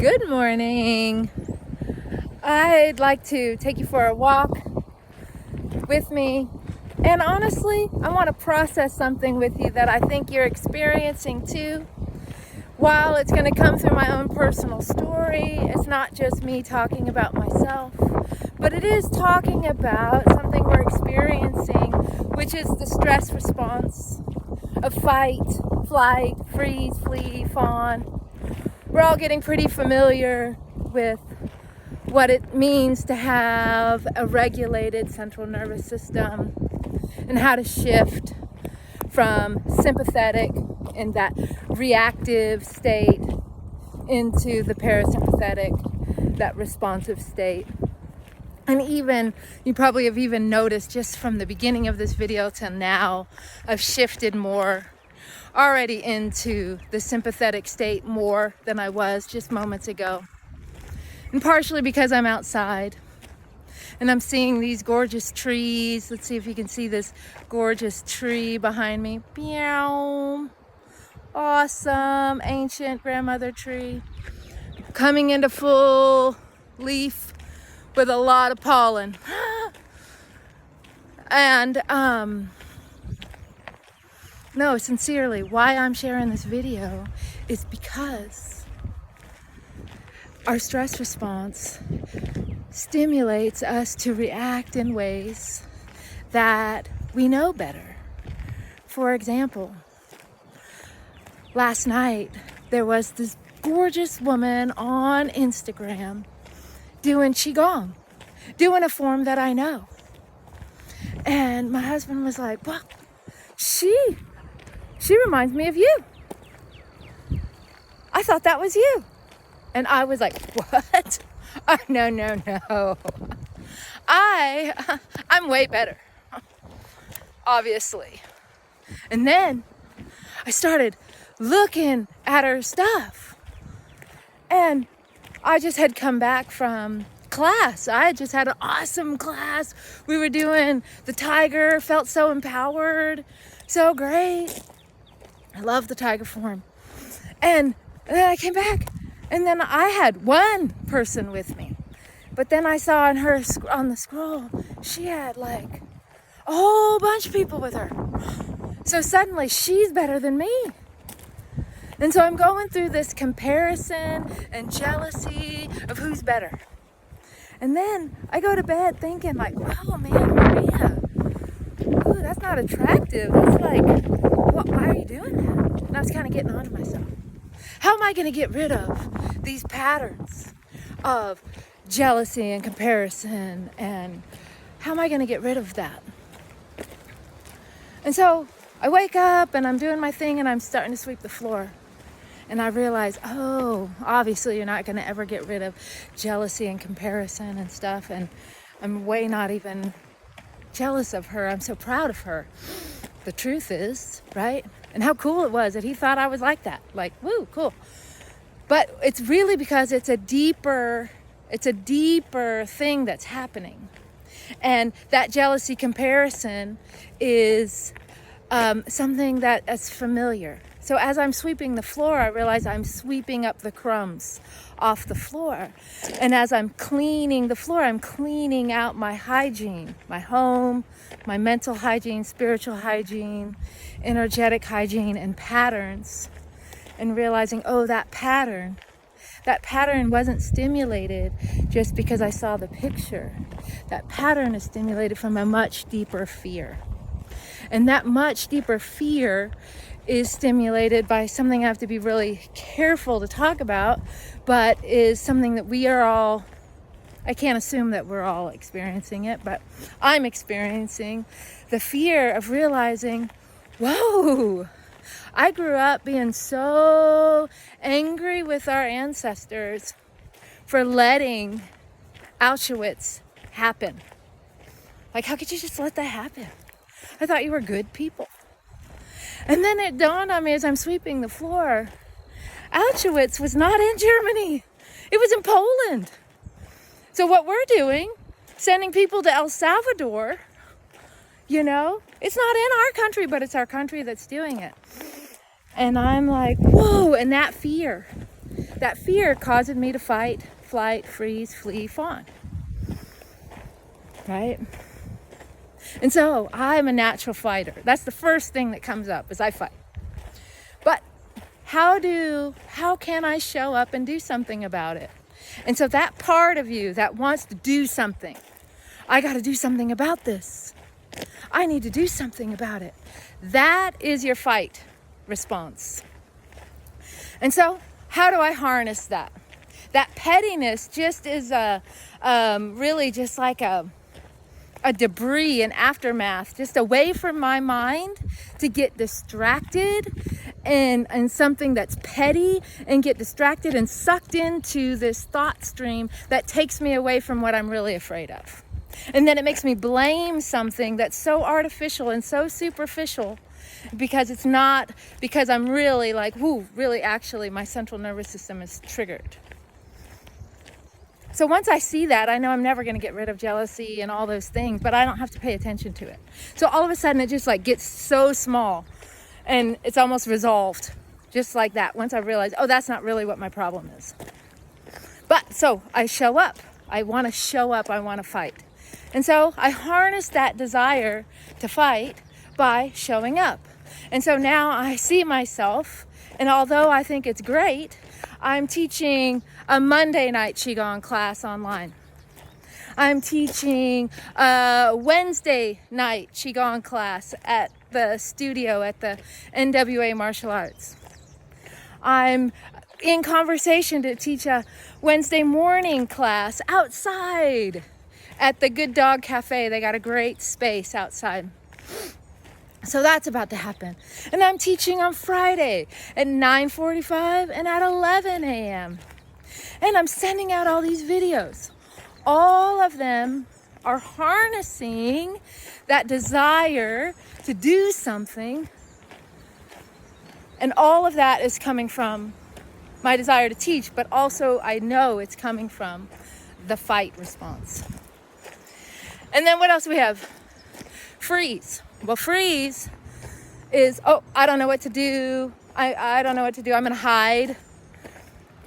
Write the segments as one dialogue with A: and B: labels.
A: Good morning. I'd like to take you for a walk with me. And honestly, I want to process something with you that I think you're experiencing too. While it's going to come through my own personal story, it's not just me talking about myself, but it is talking about something we're experiencing, which is the stress response of fight, flight, freeze, flee, fawn. We're all getting pretty familiar with what it means to have a regulated central nervous system and how to shift from sympathetic in that reactive state into the parasympathetic, that responsive state. And even, you probably have even noticed just from the beginning of this video till now, I've shifted more already into the sympathetic state more than I was just moments ago. And partially because I'm outside and I'm seeing these gorgeous trees. Let's see if you can see this gorgeous tree behind me. Meow. Awesome ancient grandmother tree coming into full leaf with a lot of pollen. And no, sincerely, why I'm sharing this video is because our stress response stimulates us to react in ways that we know better. For example, last night there was this gorgeous woman on Instagram doing QIGONG, doing a form that I know. And my husband was like, well, she reminds me of you. I thought that was you. And I was like, what? No. I'm way better, obviously. And then I started looking at her stuff. And I just had come back from class. I had just had an awesome class. We were doing the tiger, felt so empowered, so great. I love the tiger form. And then I came back, and then I had one person with me. But then I saw on the scroll, she had like a whole bunch of people with her. So suddenly she's better than me. And so I'm going through this comparison and jealousy of who's better. And then I go to bed thinking like, wow, man, Maria, ooh, that's not attractive. That's like, why are you doing that? And I was kind of getting onto myself. How am I going to get rid of these patterns of jealousy and comparison? And how am I going to get rid of that? And so I wake up and I'm doing my thing and I'm starting to sweep the floor. And I realize, oh, obviously you're not going to ever get rid of jealousy and comparison and stuff. And I'm way not even jealous of her. I'm so proud of her. The truth is, right? And how cool it was that he thought I was like that. Like, woo, cool. But it's really because it's a deeper thing that's happening. And that jealousy comparison is something that's familiar. So as I'm sweeping the floor, I realize I'm sweeping up the crumbs off the floor. And as I'm cleaning the floor, I'm cleaning out my hygiene, my home, my mental hygiene, spiritual hygiene, energetic hygiene, and patterns. And realizing, oh, that pattern wasn't stimulated just because I saw the picture. That pattern is stimulated from a much deeper fear. And that much deeper fear is stimulated by something I have to be really careful to talk about, but is something that we are all, I can't assume that we're all experiencing it, but I'm experiencing the fear of realizing, whoa, I grew up being so angry with our ancestors for letting Auschwitz happen. Like, how could you just let that happen? I thought you were good people. And then it dawned on me as I'm sweeping the floor, Auschwitz was not in Germany. It was in Poland. So what we're doing, sending people to El Salvador, you know, it's not in our country, but it's our country that's doing it. And I'm like, whoa, and that fear that fear causes me to fight, flight, freeze, flee, fawn. Right? And so I'm a natural fighter. That's the first thing that comes up is I fight. But how can I show up and do something about it? And so that part of you that wants to do something, I got to do something about this. I need to do something about it. That is your fight response. And so how do I harness that? That pettiness just is really just like a debris, an aftermath, just away from my mind to get distracted and something that's petty and get distracted and sucked into this thought stream that takes me away from what I'm really afraid of. And then it makes me blame something that's so artificial and so superficial because it's not, because I'm really like, really actually my central nervous system is triggered. So once I see that, I know I'm never going to get rid of jealousy and all those things, but I don't have to pay attention to it. So all of a sudden it just like gets so small and it's almost resolved just like that. Once I realize, that's not really what my problem is. But so I show up. I want to show up. I want to fight. And so I harness that desire to fight by showing up. And so now I see myself, and although I think it's great, I'm teaching a Monday night Qigong class online. I'm teaching a Wednesday night Qigong class at the studio at the NWA Martial Arts. I'm in conversation to teach a Wednesday morning class outside at the Good Dog Cafe. They got a great space outside. So that's about to happen. And I'm teaching on Friday at 9:45 and at 11 a.m. And I'm sending out all these videos. All of them are harnessing that desire to do something. And all of that is coming from my desire to teach, but also I know it's coming from the fight response. And then what else do we have? Freeze. Well, freeze is, I don't know what to do. I don't know what to do. I'm going to hide.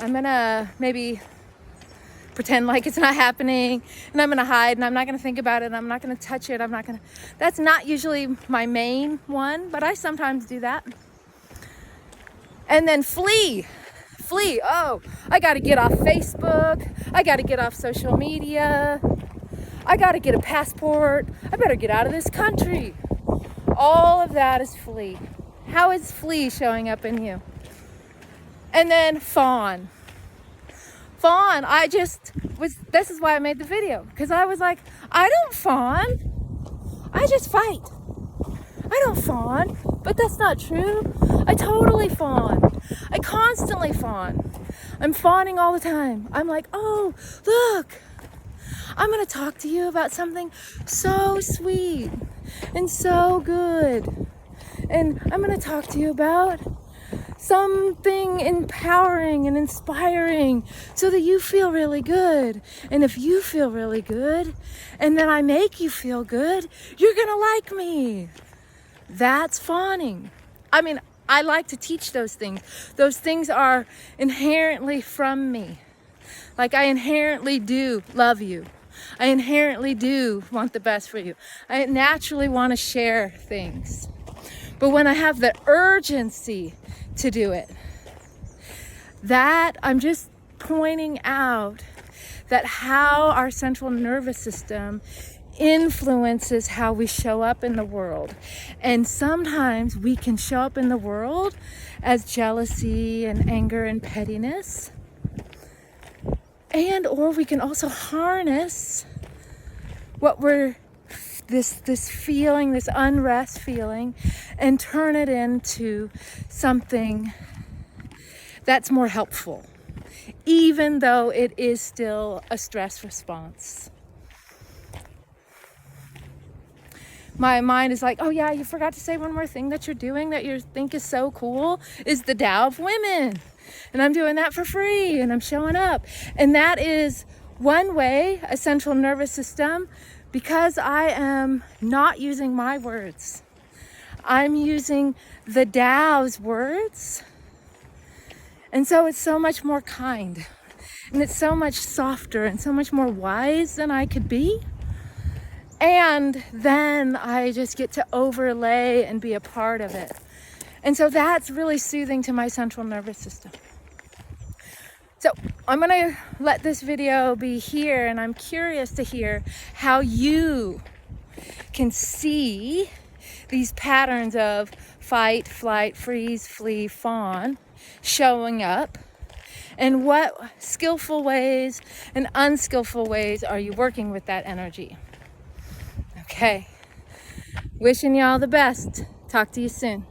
A: I'm going to maybe pretend like it's not happening. And I'm going to hide and I'm not going to think about it. I'm not going to touch it. That's not usually my main one, but I sometimes do that. And then flee. I got to get off Facebook. I got to get off social media. I got to get a passport. I better get out of this country. All of that is flee. How is flee showing up in you? And then fawn. This is why I made the video. Because I was like, I don't fawn. I just fight. I don't fawn. But that's not true. I totally fawn. I constantly fawn. I'm fawning all the time. I'm like, oh, look. I'm going to talk to you about something so sweet and so good. And I'm going to talk to you about something empowering and inspiring so that you feel really good. And if you feel really good, and then I make you feel good, you're going to like me. That's fawning. I mean, I like to teach those things. Those things are inherently from me. Like I inherently do love you. I inherently do want the best for you. I naturally want to share things. But when I have the urgency to do it, that I'm just pointing out that how our central nervous system influences how we show up in the world. And sometimes we can show up in the world as jealousy and anger and pettiness. Or we can also harness what we're this feeling, this unrest feeling, and turn it into something that's more helpful, even though it is still a stress response. My mind is like, oh yeah, you forgot to say one more thing that you're doing that you think is so cool, is the Tao of Women. And I'm doing that for free and I'm showing up. And that is one way, a central nervous system, because I am not using my words. I'm using the Tao's words. And so it's so much more kind, and it's so much softer and so much more wise than I could be. And then I just get to overlay and be a part of it. And so that's really soothing to my central nervous system. So I'm gonna let this video be here, and I'm curious to hear how you can see these patterns of fight, flight, freeze, flee, fawn showing up, and what skillful ways and unskillful ways are you working with that energy. Okay, wishing y'all the best. Talk to you soon.